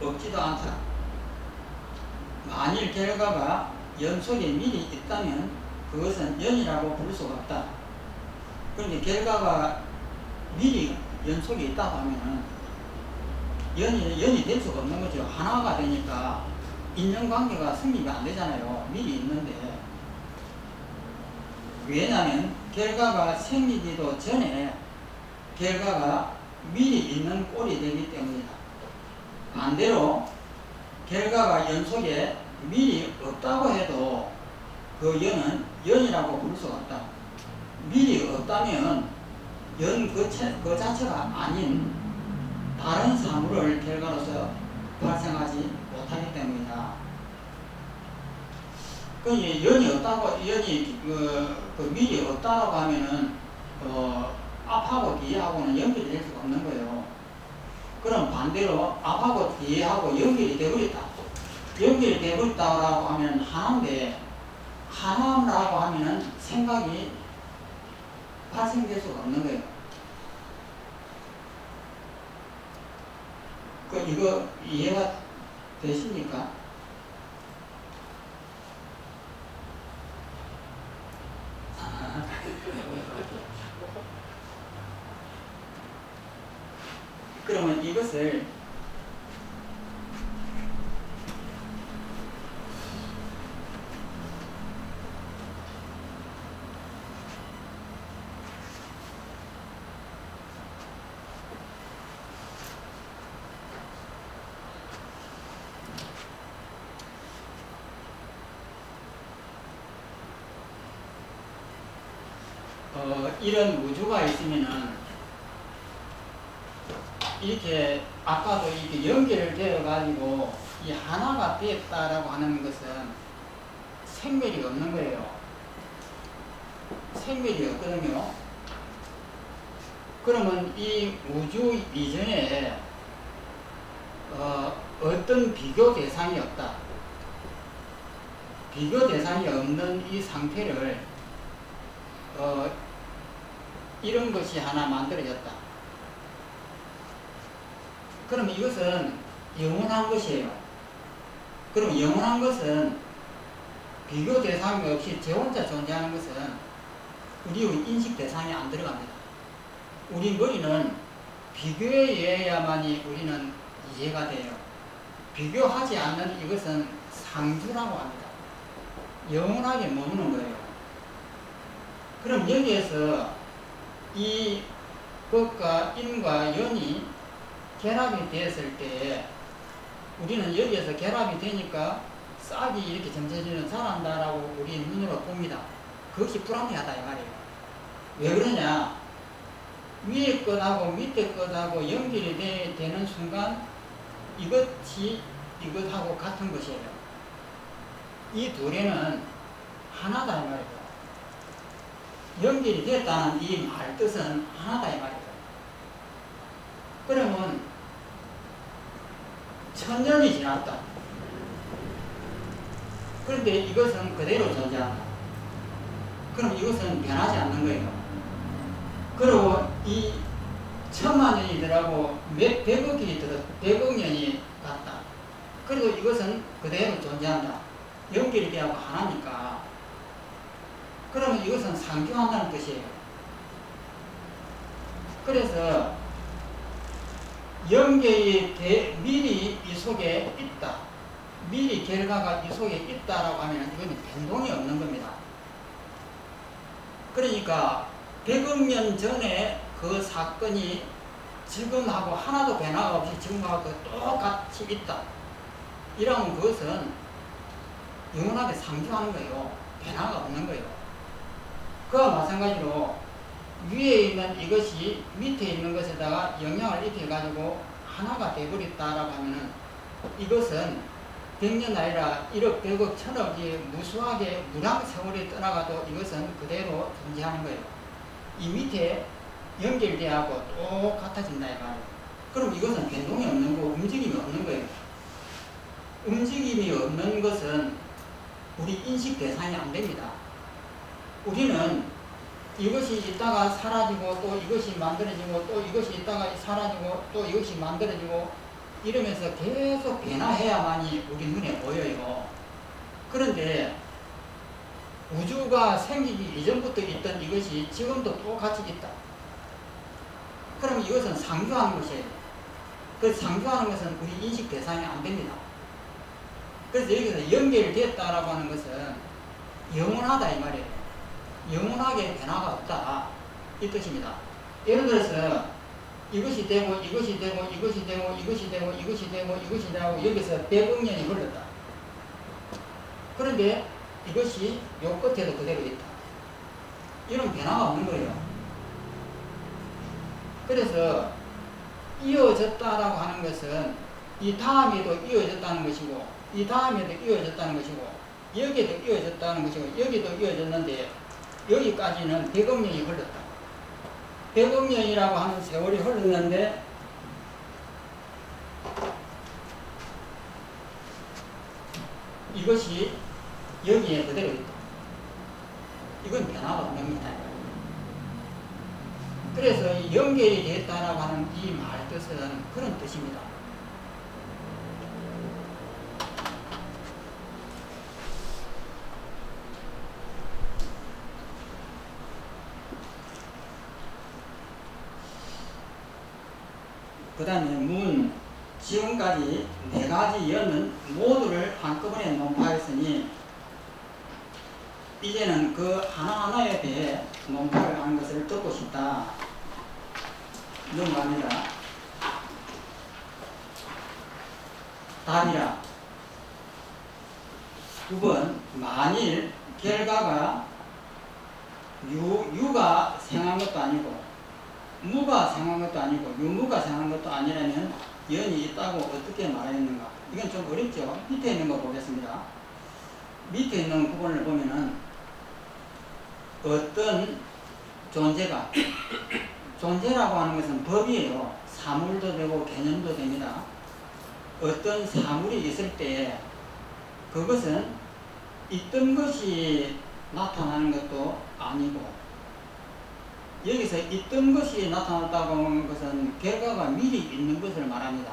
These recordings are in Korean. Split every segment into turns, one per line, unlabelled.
없지도 않다. 만일 결과가 연 속에 미리 있다면 그것은 연이라고 부를 수가 없다. 그런데 결과가 미리 연 속에 있다고 하면은 연이 될 수가 없는 거죠. 하나가 되니까 인연관계가 성립이 안 되잖아요. 미리 있는데. 왜냐하면 결과가 생기기도 전에 결과가 미리 있는 꼴이 되기 때문이다. 반대로 결과가 연 속에 미리 없다고 해도 그 연은 연이라고 부를 수가 없다. 미리 없다면 연 그 자체가 아닌 다른 사물을 결과로서 발생하지 못하기 때문이다. 그 연이 없다고, 미리 없다고 하면은, 앞하고 뒤하고는 연결이 될 수가 없는 거예요. 그럼 반대로 앞하고 뒤하고 연결이 되어버렸다. 연결이 되어버렸다고 하면 하나인데, 하나라고 하면은 생각이 발생될 수가 없는 거예요. 이거 이해가 되십니까? 그러면 이것을 이런 우주가 있으면은 이렇게 아까도 이렇게 연결되어 가지고 이 하나가 되었다라고 하는 것은 생멸이 없는 거예요. 생멸이 없거든요. 그러면 이 우주 이전에 어떤 비교 대상이 없다. 비교 대상이 없는 이 상태를 이런 것이 하나 만들어졌다. 그럼 이것은 영원한 것이에요. 그럼 영원한 것은 비교 대상이 없이 제 혼자 존재하는 것은 우리의 인식 대상이 안 들어갑니다. 우리 머리는 비교에 의해야만이 우리는 이해가 돼요. 비교하지 않는 이것은 상주라고 합니다. 영원하게 머무는 거예요. 그럼 여기에서 이 것과 인과 연이 결합이 되었을 때 우리는 여기에서 결합이 되니까 싹이 이렇게 점차적으로 자란다라고 우리 눈으로 봅니다. 그것이 불합리하다 이 말이에요. 왜 그러냐? 위에 것하고 밑에 것하고 연결이 되는 순간 이것이 이것하고 같은 것이에요. 이 둘에는 하나다 이 말이에요. 연결이 됐다는 이 말 뜻은 하나다 이 말이에요. 그러면 천년이 지났다. 그런데 이것은 그대로 존재한다. 그럼 이것은 변하지 않는 거예요. 그리고 이 천만 년이더라고 몇 백억 년이 갔다. 그래도 이것은 그대로 존재한다. 연결이 되고 하나니까. 그러면 이것은 상주한다는 뜻이에요. 그래서 연결이 미리 이 속에 있다. 미리 결과가 이 속에 있다라고 하면 이거는 변동이 없는 겁니다. 그러니까 100억 년 전에 그 사건이 지금하고 하나도 변화가 없이 지금하고 똑같이 있다. 이러면 그것은 영원하게 상주하는 거예요. 변화가 없는 거예요. 그와 마찬가지로 위에 있는 이것이 밑에 있는 것에다가 영향을 입혀가지고 하나가 되어버렸다라고 하면은 이것은 100년 아니라 1억, 100억, 1000억이 무수하게 무량 세월이 떠나가도 이것은 그대로 존재하는 거예요. 이 밑에 연결되하고 똑같아진다 이 말이에요. 그럼 이것은 변동이 없는 거, 움직임이 없는 거예요. 움직임이 없는 것은 우리 인식 대상이 안 됩니다. 우리는 이것이 있다가 사라지고 또 이것이 만들어지고 또 이것이 있다가 사라지고 또 이것이 만들어지고 이러면서 계속 변화해야만이 우리 눈에 보여요. 그런데 우주가 생기기 이전부터 있던 이것이 지금도 똑같이 있다. 그럼 이것은 상주하는 것이에요. 그 상주하는 것은 우리 인식 대상이 안 됩니다. 그래서 여기서 연결됐다라고 하는 것은 영원하다 이 말이에요. 영원하게 변화가 없다 이 뜻입니다. 예를 들어서 이것이 되고 이것이 되고 이것이 되고 이것이 되고 이것이 되고 이것이 되고 여기서 100억 년이 흘렀다. 그런데 이것이 요 끝에도 그대로 있다. 이런 변화가 없는 거예요. 그래서 이어졌다라고 하는 것은 이 다음에도 이어졌다는 것이고 이 다음에도 이어졌다는 것이고 여기에도 이어졌다는 것이고 여기도 이어졌는데 여기까지는 100억 년이 흘렀다. 100억 년이라고 하는 세월이 흘렀는데 이것이 여기에 그대로 있다. 이건 변화가 없는 겁니다. 그래서 연결이 됐다라고 하는 이 말 뜻은 그런 뜻입니다. 그 다음에 지금까지 4가지 연은 모두를 한꺼번에 논파했으니 이제는 그 하나하나에 대해 논파를 하는 것을 듣고 싶다. 넘어갑니다. 답이라. 9번 만일 결과가 유가 생한 것도 아니고 무가 생한 것도 아니고 유무가 생한 것도 아니라면 연이 있다고 어떻게 말했는가? 이건 좀 어렵죠. 밑에 있는 거 보겠습니다. 밑에 있는 부분을 보면은 어떤 존재라고 하는 것은 법이에요. 사물도 되고 개념도 됩니다. 어떤 사물이 있을 때 그것은 있던 것이 나타나는 것도 아니고 여기서 있던 것이 나타났다고 하는 것은 결과가 미리 있는 것을 말합니다.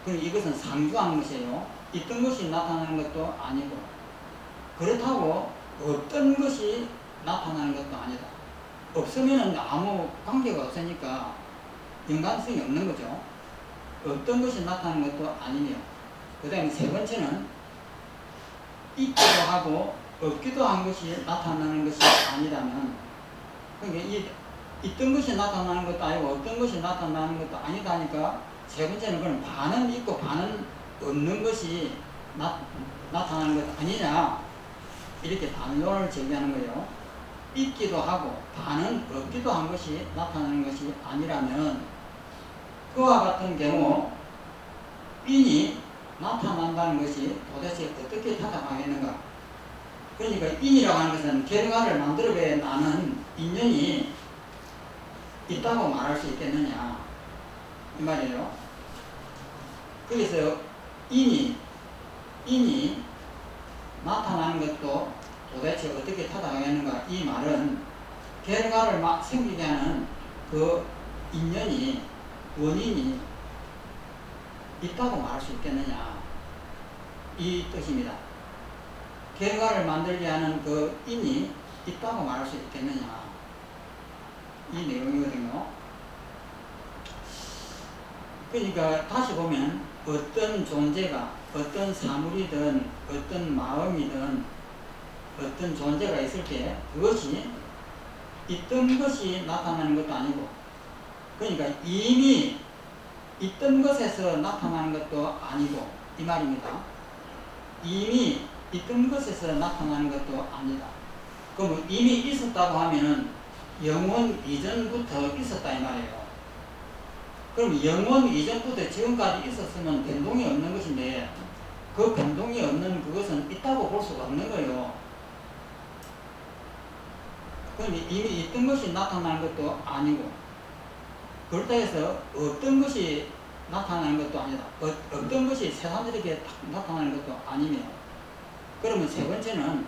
그럼 이것은 상주하는 것이에요. 있던 것이 나타나는 것도 아니고 그렇다고 없던 것이 나타나는 것도 아니다. 없으면 아무 관계가 없으니까 연관성이 없는 거죠. 없던 것이 나타나는 것도 아니며 그 다음에 세 번째는 있기도 하고 없기도 한 것이 나타나는 것이 아니라면 그러니까 있던 것이 나타나는 것도 아니고 없던 것이 나타나는 것도 아니다니까 세 번째는 그럼 반은 있고 반은 없는 것이 나타나는 것 아니냐 이렇게 반론을 제기하는 거예요. 있기도 하고 반은 없기도 한 것이 나타나는 것이 아니라면 그와 같은 경우 인이 나타난다는 것이 도대체 어떻게 타당하겠는가? 그러니까 인이라고 하는 것은 결과를 만들어내 나는 인연이 있다고 말할 수 있겠느냐 이 말이에요. 그래서 인이 나타나는 것도 도대체 어떻게 타당하겠는가? 이 말은 결과를 막 생기게 하는 그 인연이 원인이 있다고 말할 수 있겠느냐 이 뜻입니다. 결과를 만들게 하는 그 인이 있다고 말할 수 있겠느냐 이 내용이거든요. 그러니까 다시 보면 어떤 존재가 어떤 사물이든 어떤 마음이든 어떤 존재가 있을 때 그것이 있던 것이 나타나는 것도 아니고 그러니까 이미 있던 것에서 나타나는 것도 아니고 이 말입니다. 이미 있던 것에서 나타나는 것도 아니다. 그럼 이미 있었다고 하면은 영원 이전부터 있었다 이 말이에요. 그럼 영원 이전부터 지금까지 있었으면 변동이 없는 것인데 그 변동이 없는 그것은 있다고 볼 수가 없는 거예요. 그런데 이미 있던 것이 나타나는 것도 아니고 그렇다 해서 없던 것이 나타나는 것도 아니다. 없던 것이 새삼스럽게 나타나는 것도 아니며 그러면 세 번째는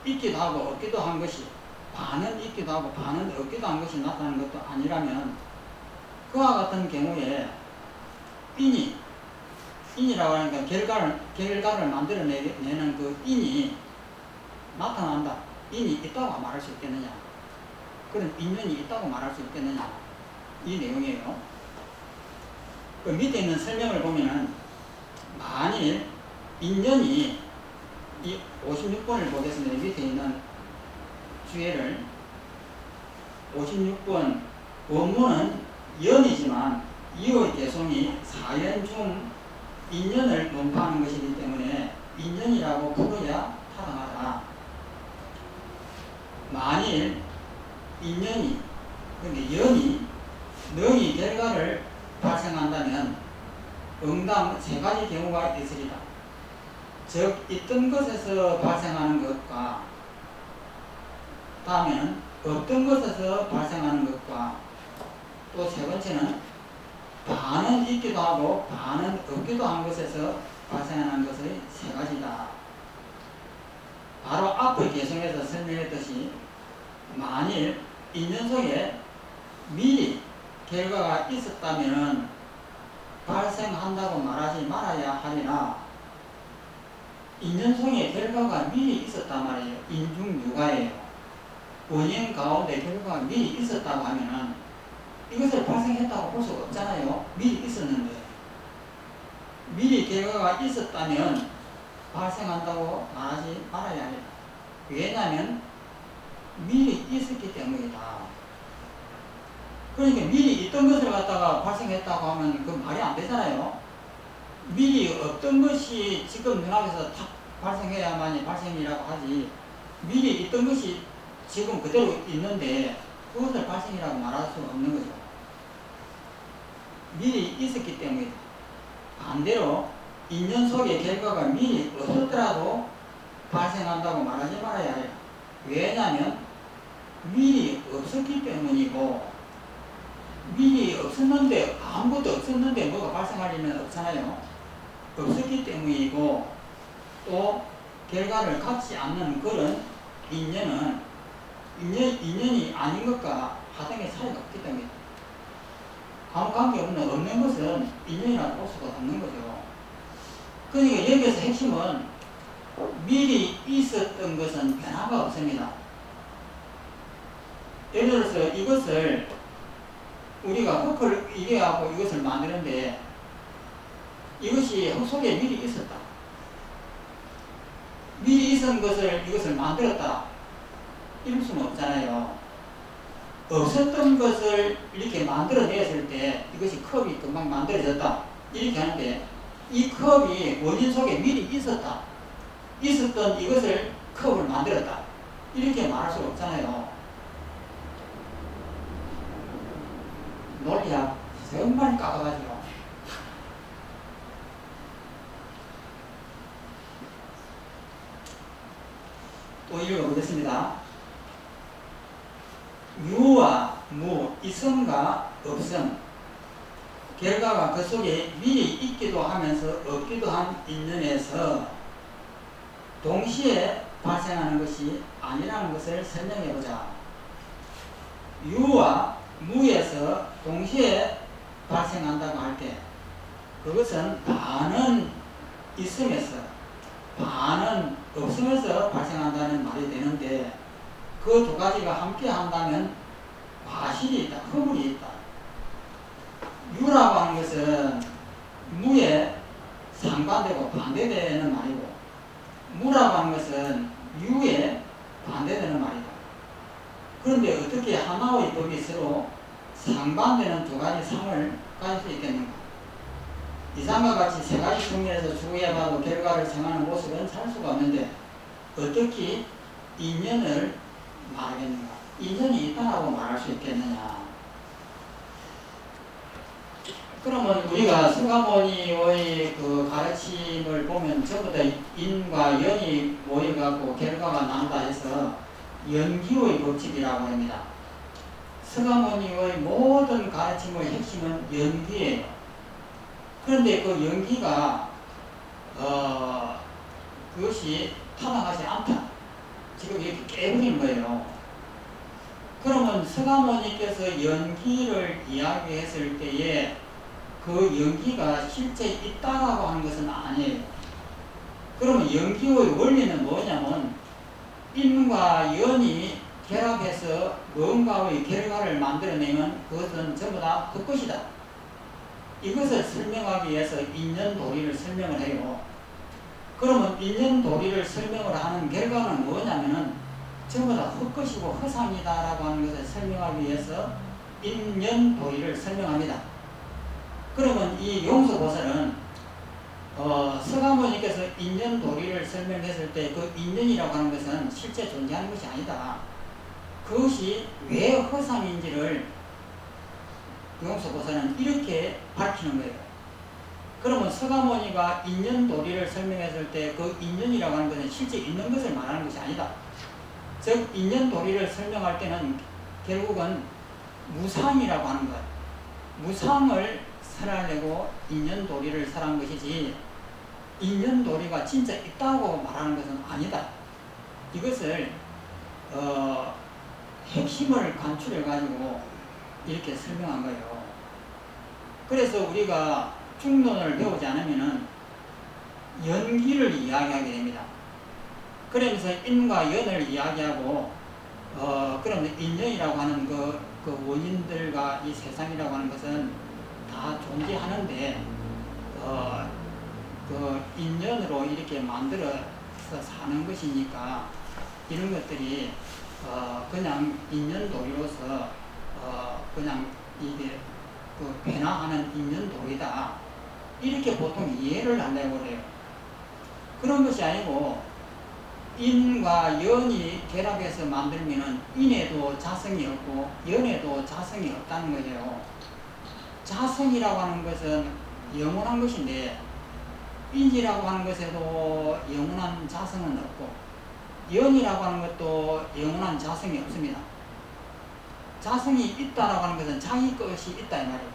있기도 하고 없기도 한 것이 반은 있기도 하고 반은 없기도 한 것이 나타나는 것도 아니라면 그와 같은 경우에 인이라고 하니까 결과를 만들어내는 그 인이 나타난다. 인이 있다고 말할 수 있겠느냐? 그런 인연이 있다고 말할 수 있겠느냐? 이 내용이에요. 그 밑에 있는 설명을 보면은 만일 인연이 이 56번을 보겠습니다. 밑에 있는 주해를 56번 원문은 연이지만 이의 개송이 사연 중 인연을 논파하는 것이기 때문에 인연이라고 풀어야 타당하다. 만일 인연이 근데 연이 능이 결과를 발생한다면 응당 세 가지 경우가 있으리다. 즉 있던 것에서 발생하는 것과 다음에는 없던 것에서 발생하는 것과 또 세 번째는 반은 있기도 하고 반은 없기도 한 것에서 발생하는 것의 세 가지다. 바로 앞의 개성에서 설명했듯이 만일 인연 속에 미리 결과가 있었다면 발생한다고 말하지 말아야 하리라. 인연 속에 결과가 미리 있었단 말이에요. 인중유가예요. 원인 가운데 결과가 미리 있었다고 하면은 이것을 발생했다고 볼 수가 없잖아요. 미리 있었는데. 미리 결과가 있었다면 발생한다고 말하지 말아야 합니다. 왜냐하면 미리 있었기 때문이다. 그러니까 미리 있던 것을 갖다가 발생했다고 하면 그 말이 안 되잖아요. 미리 없던 것이 지금 눈앞에서 탁 발생해야만이 발생이라고 하지, 미리 있던 것이 지금 그대로 있는데 그것을 발생이라고 말할 수 없는 거죠. 미리 있었기 때문이다. 반대로 인연 속의 결과가 미리 없었더라도 발생한다고 말하지 말아야 해요. 왜냐하면 미리 없었기 때문이고, 미리 없었는데 아무것도 없었는데 뭐가 발생할 리는 없잖아요. 없었기 때문이고 또 결과를 갖지 않는 그런 인연은 인연이 아닌 것과 하등의 차이가 없기 때문에 아무 없는 것은 인연이라고 볼 수가 없는 거죠. 그러니까 여기에서 핵심은 미리 있었던 것은 변화가 없습니다. 예를 들어서 이것을 우리가 흙을 이래하고 이것을 만드는데 이것이 흙 속에 미리 있었다. 미리 있었던 것을 이것을 만들었다. 이럴 수는 없잖아요. 없었던 것을 이렇게 만들어냈을 때 이것이 컵이 금방 만들어졌다. 이렇게 하는데 이 컵이 원인 속에 미리 있었다. 있었던 이것을 컵을 만들었다. 이렇게 말할 수가 없잖아요. 논리학 정말 까다가지고. 또 읽어보겠습니다. 유와 무, 있음과 없음, 결과가 그 속에 미리 있기도 하면서 없기도 한 인연에서 동시에 발생하는 것이 아니라는 것을 설명해보자. 유와 무에서 동시에 발생한다고 할 때 그것은 반은 있음에서 반은 없음에서 발생한다는 말이 되는데, 그 두 가지가 함께 한다면 과실이 있다, 허물이 있다. 유라고 하는 것은 무에 상반되고 반대되는 말이고, 무라고 하는 것은 유에 반대되는 말이다. 그런데 어떻게 하나의 법이 서로 상반되는 두 가지 상을 가질 수 있겠는가? 이상과 같이 세 가지 측면에서 추구해봐도 결과를 정하는 모습은 살 수가 없는데 어떻게 인연을 말하겠는가? 인연이 있다라고 말할 수 있겠느냐? 그러면 우리가 서가모니의 그 가르침을 보면 전부 다 인과 연이 모여갖고 결과가 난다 해서 연기의 법칙이라고 합니다. 서가모니의 모든 가르침의 핵심은 연기예요. 그런데 그 연기가 그것이 타당하지 않다. 지금 이렇게 깨버린 거예요. 그러면 서가모니께서 연기를 이야기했을 때에 그 연기가 실제 있다라고 하는 것은 아니에요. 그러면 연기의 원리는 뭐냐면 인과 연이 결합해서 뭔가의 결과를 만들어내면 그것은 전부 다 헛것이다. 이것을 설명하기 위해서 인연도리를 설명을 해요. 그러면 인연도리를 설명을 하는 결과는 뭐냐면은 전부 다 헛것이고 허상이다라고 하는 것을 설명하기 위해서 인연도리를 설명합니다. 그러면 이 용서보살은 서가모니께서 인연도리를 설명했을 때 그 인연이라고 하는 것은 실제 존재하는 것이 아니다. 그것이 왜 허상인지를 용서보살은 이렇게 밝히는 거예요. 그러면 서가모니가 인연도리를 설명했을 때 그 인연이라고 하는 것은 실제 있는 것을 말하는 것이 아니다. 즉 인연도리를 설명할 때는 결국은 무상이라고 하는 것, 무상을 살아내고 인연도리를 살아낸 것이지 인연도리가 진짜 있다고 말하는 것은 아니다. 이것을 핵심을 간추려 가지고 이렇게 설명한 거예요. 그래서 우리가 중론을 배우지 않으면은 연기를 이야기하게 됩니다. 그러면서 인과 연을 이야기하고 그러면 인연이라고 하는 그 원인들과 이 세상이라고 하는 것은 다 존재하는데 그 인연으로 이렇게 만들어서 사는 것이니까 이런 것들이 그냥 인연도리로서 그냥 이게 그 변화하는 인연도리다 이렇게 보통 이해를 하려고 그래요. 그런 것이 아니고 인과 연이 결합해서 만들면은 인에도 자성이 없고 연에도 자성이 없다는 거예요. 자성이라고 하는 것은 영원한 것인데 인이라고 하는 것에도 영원한 자성은 없고 연이라고 하는 것도 영원한 자성이 없습니다. 자성이 있다라고 하는 것은 자기 것이 있다 이 말이에요.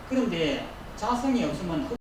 그런데 자성이 없으면